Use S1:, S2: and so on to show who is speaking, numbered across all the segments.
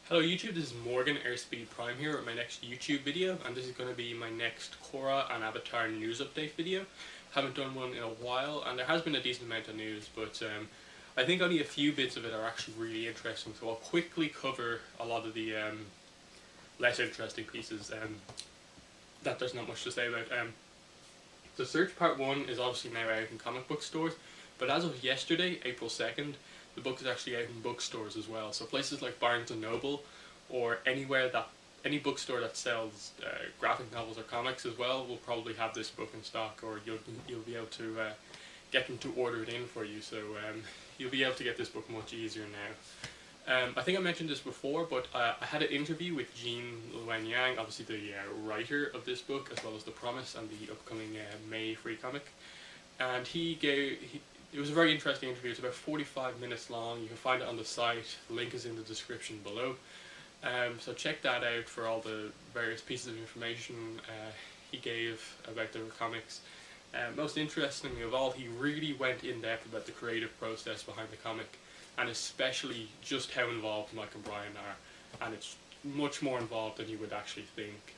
S1: Hello YouTube, this is Morgan Airspeed Prime here with my next YouTube video, and this is going to be my next Korra and Avatar news update video. Haven't done one in a while, and there has been a decent amount of news, but I think only a few bits of it are actually really interesting, so I'll quickly cover a lot of the less interesting pieces that there's not much to say about. The Search Part 1 is obviously now out in comic book stores, but as of yesterday, April 2nd, the book is actually out in bookstores as well. So places like Barnes & Noble or any bookstore that sells graphic novels or comics as well will probably have this book in stock, or you'll be able to get them to order it in for you. So you'll be able to get this book much easier now. I think I mentioned this before, but I had an interview with Gene Luen Yang, obviously the writer of this book, as well as The Promise and the upcoming May free comic. And it was a very interesting interview. It's about 45 minutes long. You can find it on the site. The link is in the description below. So check that out for all the various pieces of information he gave about the comics. Most interestingly of all, he really went in depth about the creative process behind the comic, and especially just how involved Mike and Brian are. And it's much more involved than you would actually think.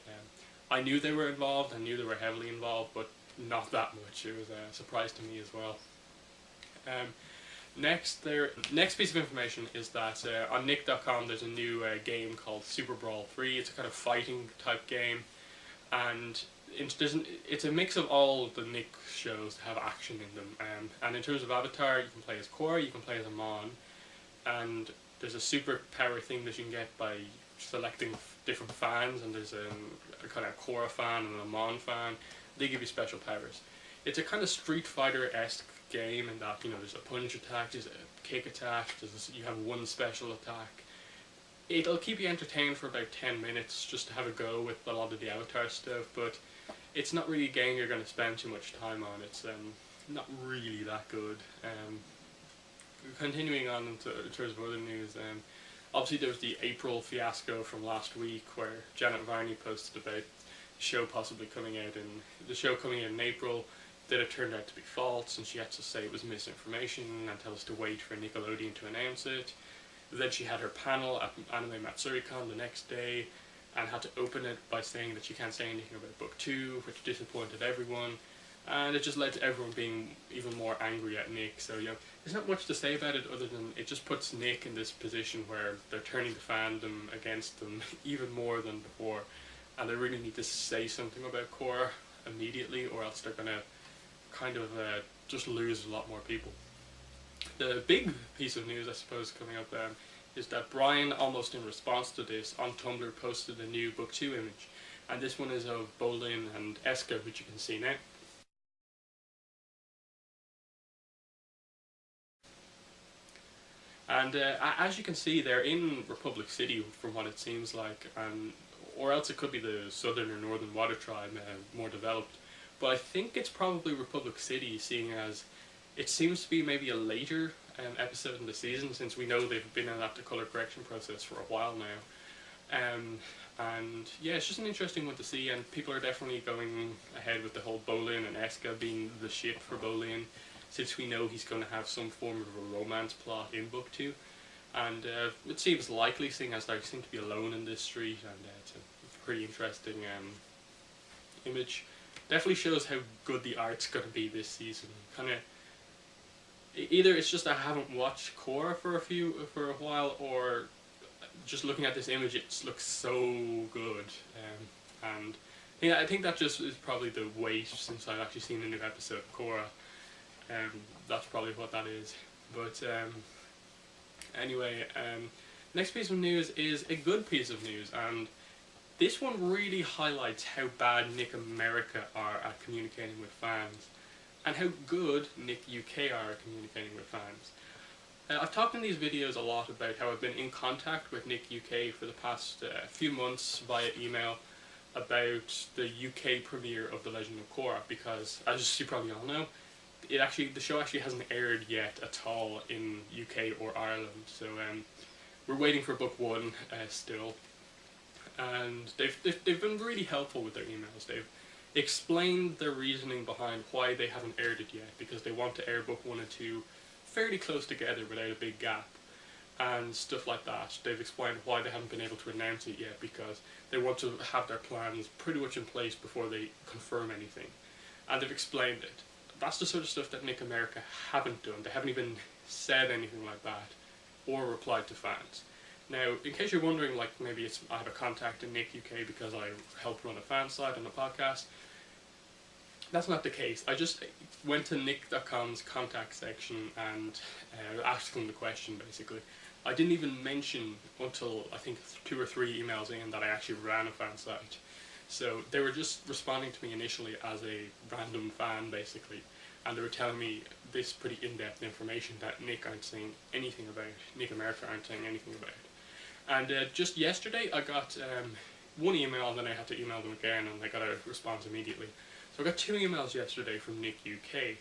S1: I knew they were involved, I knew they were heavily involved, but not that much. It was a surprise to me as well. Next piece of information is that on Nick.com there's a new game called Super Brawl 3. It's a kind of fighting type game, and it's a mix of all the Nick shows that have action in them. And in terms of Avatar, you can play as Korra, you can play as Amon, and there's a superpower thing that you can get by selecting different fans, and there's a kind of Korra fan and an Amon fan. They give you special powers. It's a kind of Street Fighter-esque game in that, there's a punch attack, there's a kick attack, you have one special attack. It'll keep you entertained for about 10 minutes just to have a go with a lot of the Avatar stuff, but it's not really a game you're going to spend too much time on. It's not really that good. Continuing on in terms of other news, obviously there was the April fiasco from last week where Janet Varney posted about the show possibly coming out in April. That it turned out to be false, and she had to say it was misinformation and tell us to wait for Nickelodeon to announce it. Then she had her panel at Anime Matsuricon the next day and had to open it by saying that she can't say anything about Book 2, which disappointed everyone, and it just led to everyone being even more angry at Nick. So there's not much to say about it other than it just puts Nick in this position where they're turning the fandom against them even more than before, and they really need to say something about Korra immediately, or else they're going to kind of just lose a lot more people. The big piece of news, I suppose, coming up is that Brian, almost in response to this, on Tumblr posted a new Book 2 image, and this one is of Bolin and Eska, which you can see now. And as you can see, they're in Republic City, from what it seems like, or else it could be the Southern or Northern Water Tribe, more developed. But I think it's probably Republic City, seeing as it seems to be maybe a later episode in the season, since we know they've been in that color correction process for a while now. And yeah, it's just an interesting one to see, and people are definitely going ahead with the whole Bolin and Eska being the ship for Bolin, since we know he's going to have some form of a romance plot in Book 2. And it seems likely, seeing as they seem to be alone in this street, and it's a pretty interesting image. Definitely shows how good the art's going to be this season. Either it's just I haven't watched Korra for a while, or just looking at this image, it looks so good. And yeah, I think that just is probably the wait since I've actually seen a new episode of Korra. That's probably what that is. But anyway, next piece of news is a good piece of news, and this one really highlights how bad Nick America are at communicating with fans, and how good Nick UK are at communicating with fans. I've talked in these videos a lot about how I've been in contact with Nick UK for the past few months via email about the UK premiere of The Legend of Korra, because, as you probably all know, the show actually hasn't aired yet at all in UK or Ireland. So we're waiting for Book 1 still. And they've been really helpful with their emails. They've explained their reasoning behind why they haven't aired it yet, because they want to air Book 1 and 2 fairly close together without a big gap. and stuff like that. They've explained why they haven't been able to announce it yet, because they want to have their plans pretty much in place before they confirm anything. And they've explained it. That's the sort of stuff that Nick America haven't done. They haven't even said anything like that or replied to fans. Now, in case you're wondering, like maybe I have a contact in Nick UK because I help run a fan site and a podcast, that's not the case. I just went to nick.com's contact section and asked them the question, basically. I didn't even mention until I think 2 or 3 emails in that I actually ran a fan site. So they were just responding to me initially as a random fan, basically, and they were telling me this pretty in-depth information that Nick aren't saying anything about, Nick America aren't saying anything about. And just yesterday I got one email, and then I had to email them again, and I got a response immediately. So I got 2 emails yesterday from Nick UK,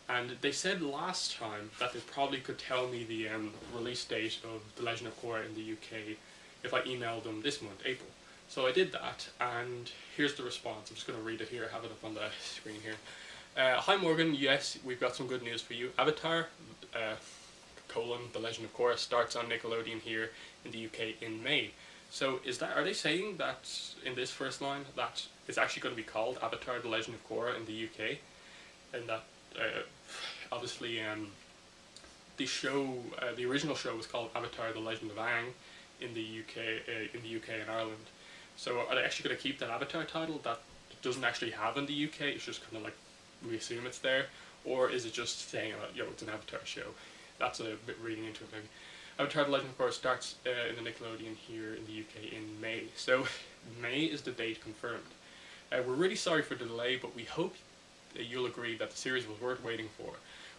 S1: and they said last time that they probably could tell me the release date of The Legend of Korra in the UK if I emailed them this month, April. So I did that, and here's the response. I'm just going to read it here. I have it up on the screen here. Hi Morgan, yes, we've got some good news for you. Avatar, The Legend of Korra starts on Nickelodeon here in the UK in May. So are they saying that in this first line that it's actually going to be called Avatar: The Legend of Korra in the UK, and that obviously the original show was called Avatar: The Legend of Aang in the UK and Ireland. So are they actually going to keep that Avatar title that it doesn't actually have in the UK? It's just kind of like we assume it's there, or is it just saying it's an Avatar show? That's a bit reading into it maybe. Avatar: The Legend of Korra starts in the Nickelodeon here in the UK in May. So May is the date confirmed. We're really sorry for the delay, but we hope you'll agree that the series was worth waiting for.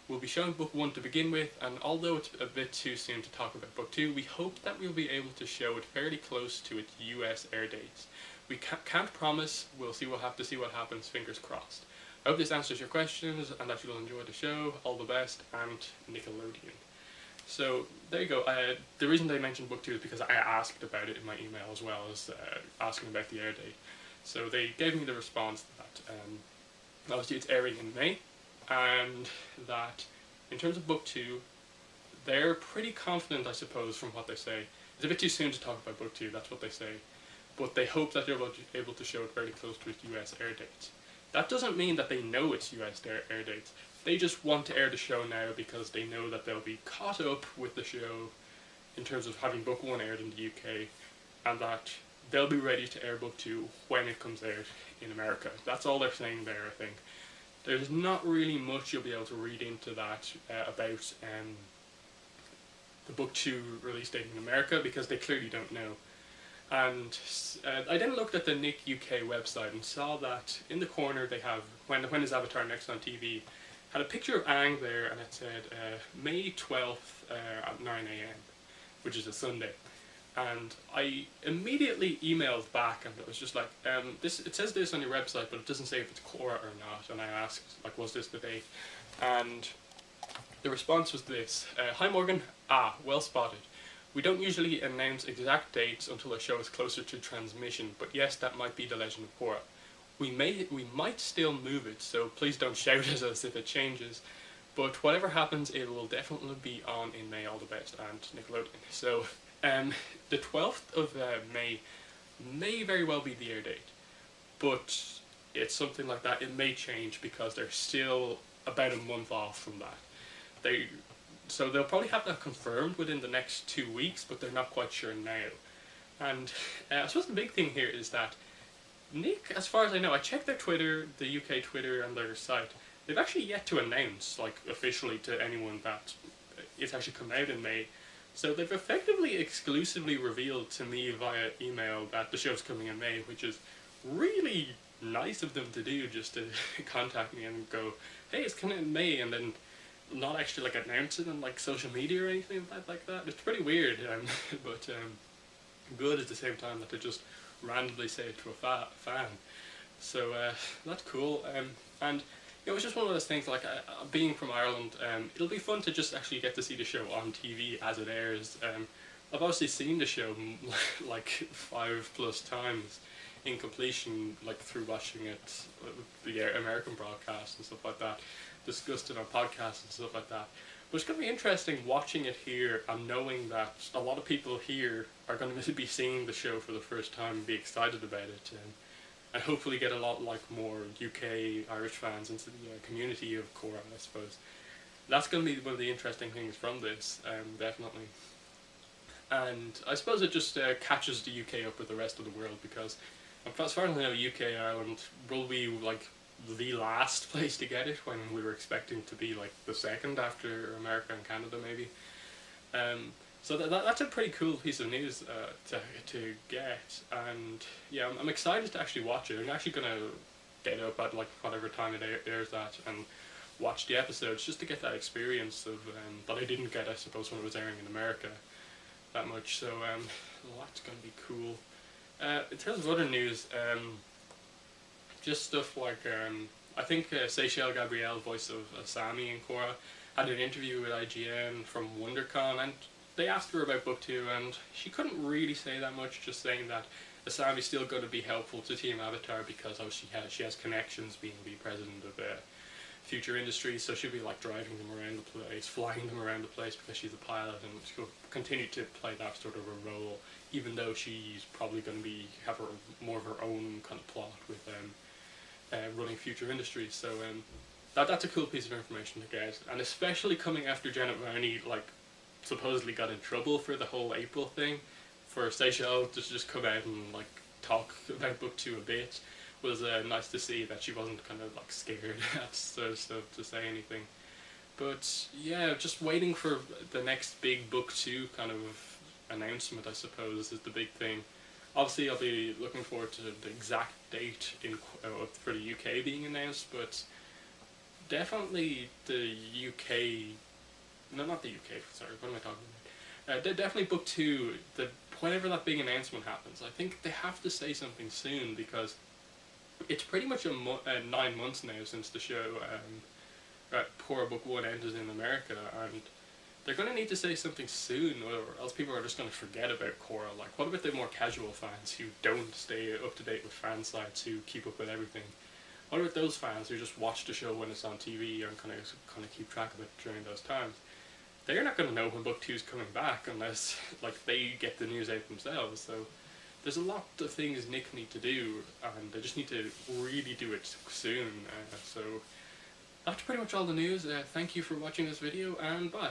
S1: We'll be showing Book 1 to begin with, and although it's a bit too soon to talk about Book 2, we hope that we'll be able to show it fairly close to its US air dates. We can't promise, we'll have to see what happens, fingers crossed. I hope this answers your questions, and that you'll enjoy the show. All the best, and Nickelodeon. So there you go. The reason they mentioned Book 2 is because I asked about it in my email as well as asking about the air date. So they gave me the response that obviously it's airing in May, and that in terms of Book 2, they're pretty confident, I suppose, from what they say. It's a bit too soon to talk about Book 2, that's what they say, but they hope that they're able to show it very close to its US air dates. That doesn't mean that they know it's US air dates. They just want to air the show now because they know that they'll be caught up with the show in terms of having Book 1 aired in the UK, and that they'll be ready to air Book 2 when it comes out in America. That's all they're saying there, I think. There's not really much you'll be able to read into that about the Book 2 release date in America, because they clearly don't know. And I then looked at the Nick UK website and saw that in the corner they have when is Avatar next on TV, had a picture of Aang there, and it said May 12th at 9 AM, which is a Sunday. And I immediately emailed back, and it was just like, it says this on your website, but it doesn't say if it's Korra or not. And I asked, like, was this the date? And the response was this: Hi Morgan, well spotted. We don't usually announce exact dates until a show is closer to transmission, but yes, that might be The Legend of Korra. We might still move it, so please don't shout at us if it changes. But whatever happens, it will definitely be on in May. All the best, and Nickelodeon. So, the 12th of May may very well be the air date, but it's something like that. It may change because they're still about a month off from that. So they'll probably have that confirmed within the next 2 weeks, but they're not quite sure now. And I suppose the big thing here is that Nick, as far as I know, I checked their Twitter, the UK Twitter and their site, they've actually yet to announce, like, officially to anyone that it's actually come out in May. So they've effectively exclusively revealed to me via email that the show's coming in May, which is really nice of them to do, just to contact me and go, hey, it's coming in May, and then not actually like announce it on like social media or anything like that. It's pretty weird, but good at the same time that they just randomly say it to a fan. So that's cool. And it was just one of those things, like being from Ireland, it'll be fun to just actually get to see the show on TV as it airs. I've obviously seen the show like 5+ times in completion, like through watching it, the American broadcast and stuff like that, discussed it on podcasts and stuff like that. But it's going to be interesting watching it here and knowing that a lot of people here are going to be seeing the show for the first time and be excited about it, and hopefully get a lot like more UK Irish fans into the community of Korra, I suppose. That's going to be one of the interesting things from this, definitely. And I suppose it just catches the UK up with the rest of the world, because as far as I know, UK Ireland will be like the last place to get it, when we were expecting to be like the second after America and Canada maybe. So that's a pretty cool piece of news to get, and yeah, I'm excited to actually watch it. I'm actually gonna get up at like whatever time it airs that and watch the episodes just to get that experience of that I didn't get, I suppose, when it was airing in America that much. So that's gonna be cool. In terms of other news, just stuff like I think Seychelle Gabriel, voice of Asami in Korra, had an interview with IGN from WonderCon, and they asked her about Book 2, and she couldn't really say that much, just saying that Asami's still going to be helpful to Team Avatar because she has connections being the president of Future Industries, so she'll be like driving them around the place, flying them around the place because she's a pilot, and she'll continue to play that sort of a role, even though she's probably going to have more of her own kind of plot with running Future Industries. So that's a cool piece of information to get, and especially coming after Janet Varney like supposedly got in trouble for the whole April thing, for Seychelle to just come out and like talk about Book 2 a bit was nice to see that she wasn't kind of like scared at sort of stuff to say anything. But yeah, just waiting for the next big Book 2 kind of announcement, I suppose, is the big thing. Obviously, I'll be looking forward to the exact date for the UK being announced, but definitely the UK... No, not the UK, sorry, what am I talking about? Definitely Book 2, whenever that big announcement happens, I think they have to say something soon, because it's pretty much 9 months now since the show, Korra Book 1 ended in America, and they're going to need to say something soon, or else people are just going to forget about Korra. Like, what about the more casual fans who don't stay up to date with fan sites, who keep up with everything? What about those fans who just watch the show when it's on TV and kind of keep track of it during those times? They're not going to know when Book 2 is coming back unless like they get the news out themselves. So there's a lot of things Nick need to do, and they just need to really do it soon. So that's pretty much all the news. Thank you for watching this video, and bye.